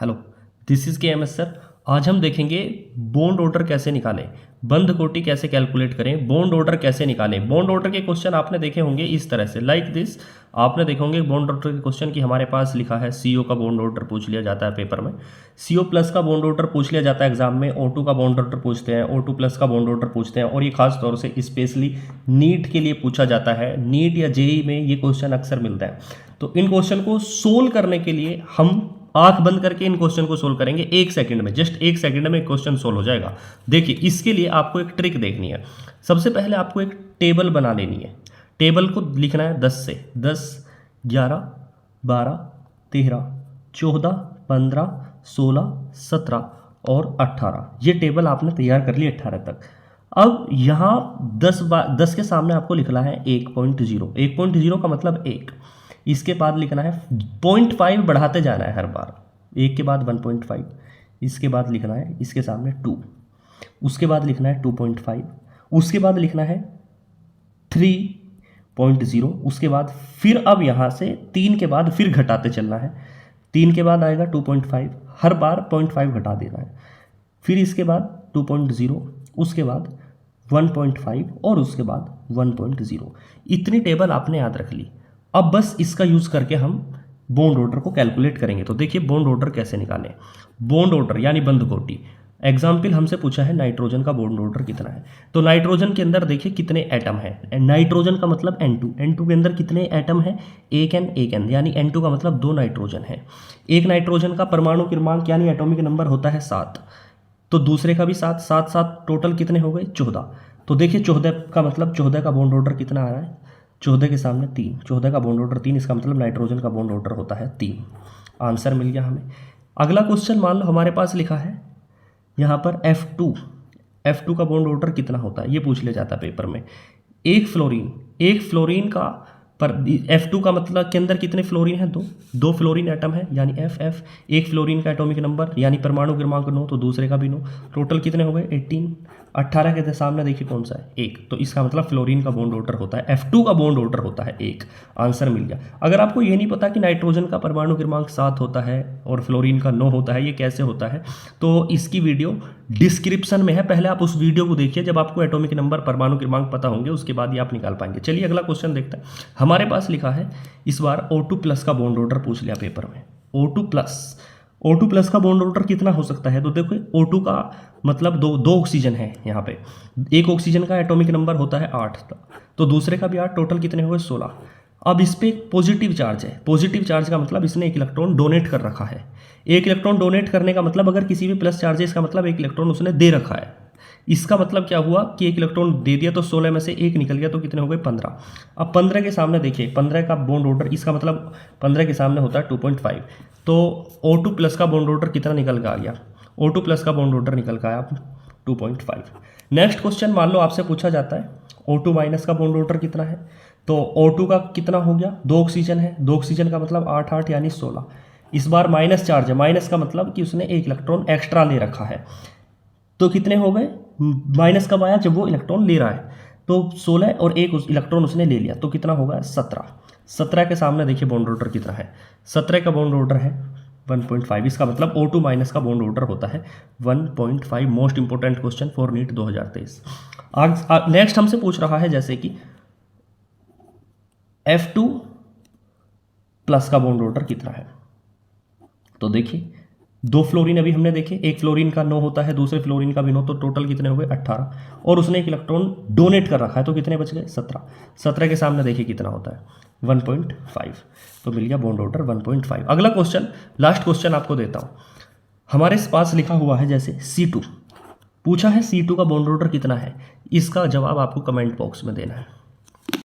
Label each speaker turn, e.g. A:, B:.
A: Hello, this is के M S sir. आज हम देखेंगे बॉन्ड ऑर्डर कैसे निकालें, बंद कोटि कैसे कैलकुलेट करें, बॉन्ड ऑर्डर कैसे निकालें। बॉन्ड ऑर्डर के क्वेश्चन आपने देखे होंगे इस तरह से, लाइक दिस। आपने देखे होंगे बॉन्ड ऑर्डर के क्वेश्चन की हमारे पास लिखा है सीओ का बॉन्ड ऑर्डर पूछ लिया जाता है पेपर में, सीओ प्लस का बॉन्ड ऑर्डर पूछ लिया जाता है एग्जाम में, O2 का बॉन्ड ऑर्डर पूछते हैं, O2 प्लस का बॉन्ड ऑर्डर पूछते हैं। और ये खास तौर से स्पेशली नीट के लिए पूछा जाता है, नीट या जेई में ये क्वेश्चन अक्सर मिलता है। तो इन क्वेश्चन को सोल्व करने के लिए हम आंख बंद करके इन क्वेश्चन को सोल्व करेंगे 1 सेकंड में, जस्ट 1 सेकंड में क्वेश्चन सोल्व हो जाएगा। देखिए, इसके लिए आपको एक ट्रिक देखनी है। सबसे पहले आपको एक टेबल बना लेनी है। टेबल को लिखना है 10 से, 10, 11, 12, 13, 14, 15, 16, 17 और 18। ये टेबल आपने तैयार कर ली 18 तक। अब यहाँ 10 के सामने आपको लिखना है 1.0। 1.0 का मतलब 1। इसके बाद लिखना है 0.5 बढ़ाते जाना है हर बार, 1 के बाद 1.5, इसके बाद लिखना है इसके सामने 2, उसके बाद लिखना है 2.5, उसके बाद लिखना है 3.0, उसके बाद फिर अब यहाँ से 3 के बाद फिर घटाते चलना है। 3 के बाद आएगा 2.5, हर बार 0.5 घटा देना है। फिर इसके बाद 2.0, उसके बाद 1.5 और उसके बाद 1.0। इतनी टेबल आपने याद रख ली। अब बस इसका यूज़ करके हम बॉन्ड ऑर्डर को कैलकुलेट करेंगे। तो देखिए बॉन्ड ऑर्डर कैसे निकालें। बॉन्ड ऑर्डर यानी बंद कोटि। एग्जाम्पल हमसे पूछा है नाइट्रोजन का बॉन्ड ऑर्डर कितना है। तो नाइट्रोजन के अंदर देखिए कितने एटम है। नाइट्रोजन का मतलब N2। N2 के अंदर कितने एटम है, एक N यानी N2 का मतलब 2 नाइट्रोजन है। एक नाइट्रोजन का परमाणु क्रमांक यानी एटॉमिक नंबर होता है 7, तो दूसरे का भी 7, 7 7 टोटल कितने हो गए 14। तो देखिए 14 का मतलब 14 का बॉन्ड ऑर्डर कितना आ रहा है, 14 के सामने 3, 14 का बॉन्ड ऑर्डर 3, इसका मतलब नाइट्रोजन का बॉन्ड ऑर्डर होता है 3। आंसर मिल गया हमें। अगला क्वेश्चन मान लो हमारे पास लिखा है यहाँ पर F2 का बॉन्ड ऑर्डर कितना होता है, ये पूछ लिया जाता है पेपर में। एक फ्लोरीन का पर F2 का मतलब के अंदर कितने फ्लोरीन है, 2 फ्लोरीन एटम है यानी FF। एक फ्लोरीन का एटॉमिक नंबर यानी परमाणु क्रमांक 9, तो दूसरे का भी 9, टोटल कितने हो गए 18। 18 के सामने देखिए कौन सा है 1, तो इसका मतलब फ्लोरीन का बॉन्ड ऑर्डर होता है, F2 का बॉन्ड ऑर्डर होता है 1। आंसर मिल गया। अगर आपको ये नहीं पता कि नाइट्रोजन का परमाणु क्रमांक 7 होता है और फ्लोरीन का 9 होता है, ये कैसे होता है, तो इसकी वीडियो डिस्क्रिप्शन में है, पहले आप उस वीडियो को देखिए। जब आपको एटॉमिक नंबर परमाणु क्रमांक पता होंगे उसके बाद ही आप निकाल पाएंगे। चलिए अगला क्वेश्चन देखते हैं। हमारे पास लिखा है इस बार O2 प्लस का बॉन्ड ऑर्डर पूछ लिया पेपर में। O2 प्लस का बॉन्ड ऑर्डर कितना हो सकता है, तो देखो O2 का मतलब दो ऑक्सीजन है यहाँ पे। एक ऑक्सीजन का एटॉमिक नंबर होता है 8, तो दूसरे का भी 8, टोटल कितने हुए 16। अब इस पे एक पॉजिटिव चार्ज है। पॉजिटिव चार्ज का मतलब इसने एक इलेक्ट्रॉन डोनेट कर रखा है। एक इलेक्ट्रॉन डोनेट करने का मतलब अगर किसी भी प्लस चार्ज है, इसका मतलब एक इलेक्ट्रॉन उसने दे रखा है। इसका मतलब क्या हुआ कि एक इलेक्ट्रॉन दे दिया तो 16 में से 1 निकल गया, तो कितने हो गए 15। अब 15 के सामने देखिए 15 का बॉन्ड ऑर्डर, इसका मतलब 15 के सामने होता है 2.5, तो O2 प्लस का बॉन्ड ऑर्डर कितना निकल के आ गया, O2 प्लस का बॉन्ड ऑर्डर निकल के आया 2.5। नेक्स्ट क्वेश्चन मान लो आपसे पूछा जाता है O2 माइनस का बॉन्ड ऑर्डर कितना है, तो O2 का कितना हो गया, 2 ऑक्सीजन है, 2 ऑक्सीजन का मतलब 8 8 यानी 16। इस बार माइनस चार्ज है, माइनस का मतलब कि उसने एक इलेक्ट्रॉन एक्स्ट्रा ले रखा है, तो कितने हो गए, माइनस कब आया जब वो इलेक्ट्रॉन ले रहा है, तो 16 और एक इलेक्ट्रॉन उसने ले लिया, तो कितना होगा 17। 17 के सामने देखिए बॉन्ड ऑर्डर कितना है, 17 का बॉन्ड ऑर्डर है 1.5, इसका मतलब O2 माइनस का बॉन्ड ऑर्डर होता है 1.5। Most important question for NEET 2023। आज नेक्स्ट हमसे पूछ रहा है जैसे कि F2 प्लस का बॉन्ड ऑर्डर कितना है। तो देखिए 2 फ्लोरीन अभी हमने देखे, एक फ्लोरीन का 9 होता है, दूसरे फ्लोरीन का भी 9, तो टोटल कितने हो गए 18, और उसने एक इलेक्ट्रॉन डोनेट कर रखा है, तो कितने बच गए 17। 17 के सामने देखिए कितना होता है 1.5, तो मिल गया बॉन्ड ऑर्डर 1.5। अगला क्वेश्चन, लास्ट क्वेश्चन आपको देता हूँ। हमारे पास लिखा हुआ है जैसे C2 पूछा है, C2 का बॉन्ड ऑर्डर कितना है, इसका जवाब आपको कमेंट बॉक्स में देना है।